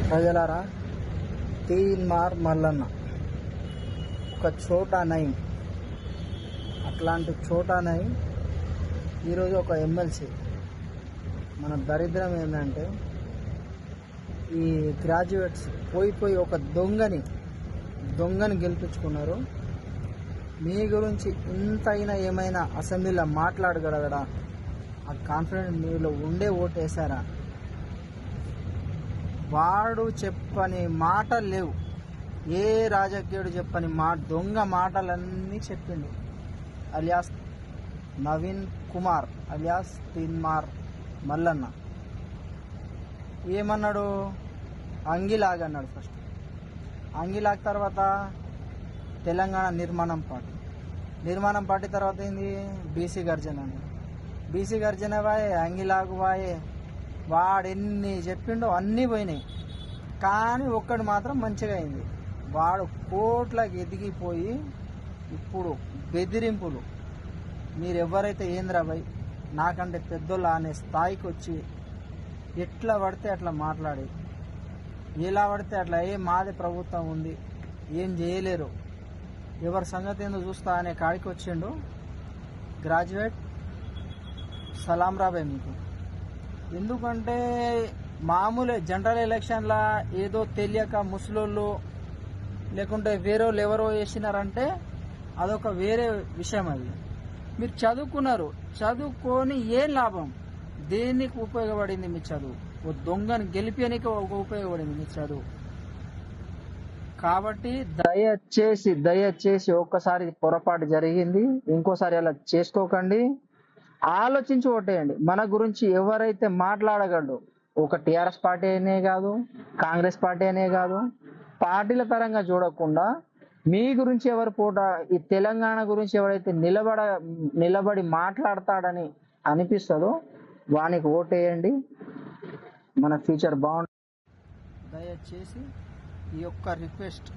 ప్రజలారా, తీన్మార్ మల్లన్న ఒక చోటా నయం. అట్లాంటి చోటా నయం ఈరోజు ఒక ఎమ్మెల్సీ. మన దరిద్రం ఏంటంటే ఈ గ్రాడ్యుయేట్స్ పోయి ఒక దొంగని గెలిపించుకున్నారు. మీ గురించి ఇంతైనా ఏమైనా అసెంబ్లీలో మాట్లాడగలగడా? ఆ కాన్ఫిడెంట్ మీలో ఉండే ఓటేశారా? వాడు చెప్పని మాటలు లేవు. ఏ రాజకీయుడు చెప్పని దొంగ మాటలన్నీ చెప్పిండు. అలియాస్ నవీన్ కుమార్ అలియాస్ తీన్మార్ మల్లన్న ఏమన్నాడు? అంగిలాగ్ అన్నాడు. ఫస్ట్ అంగిలాగ్, తర్వాత తెలంగాణ నిర్మాణం పార్టీ తర్వాత ఏంది? బీసీ గర్జన అన్నాడు. బీసీ గర్జన వాయే, అంగిలాగు వాయే. వాడెన్ని చెప్పిండో అన్నీ పోయినాయి. కానీ ఒక్కడు మాత్రం మంచిగా అయింది. వాడు కోట్లకు ఎదిగిపోయి ఇప్పుడు బెదిరింపులు. మీరెవరైతే ఏంద్రాబాయ్ నాకంటే పెద్దోళ్ళ అనే స్థాయికి వచ్చి ఎట్లా పడితే అట్లా మాట్లాడి, ఎలా పడితే అట్లా మాది ప్రభుత్వం ఉంది, ఏం చేయలేరు, ఎవరి సంగతి ఏందో చూస్తా అనే కాడికి వచ్చిండు. గ్రాడ్యుయేట్ సలాం రాబాయ్ మీకు. ఎందుకంటే మామూలు జనరల్ ఎలక్షన్లా ఏదో తెలియక ముసలోళ్ళు లేకుంటే వేరే వాళ్ళు ఎవరో వేసినారంటే అదొక వేరే విషయం. అది మీరు చదువుకున్నారు, చదువుకొని ఏం లాభం? దేనికి ఉపయోగపడింది మీ చదువు? ఓ దొంగని గెలిపేనికి ఉపయోగపడింది మీ చదువు. కాబట్టి దయచేసి ఒక్కసారి పొరపాటు జరిగింది, ఇంకోసారి అలా చేసుకోకండి. ఆలోచించి ఓటేయండి. మన గురించి ఎవరైతే మాట్లాడగలడు, ఒక టీఆర్ఎస్ పార్టీ అనే కాదు, కాంగ్రెస్ పార్టీ అనే కాదు, పార్టీల పరంగా చూడకుండా మీ గురించి ఎవరు ఈ తెలంగాణ గురించి ఎవరైతే నిలబడి మాట్లాడతాడని అనిపిస్తుందో వానికి ఓటేయండి. మన ఫ్యూచర్ బాగుంటుంది. దయచేసి ఈ యొక్క రిక్వెస్ట్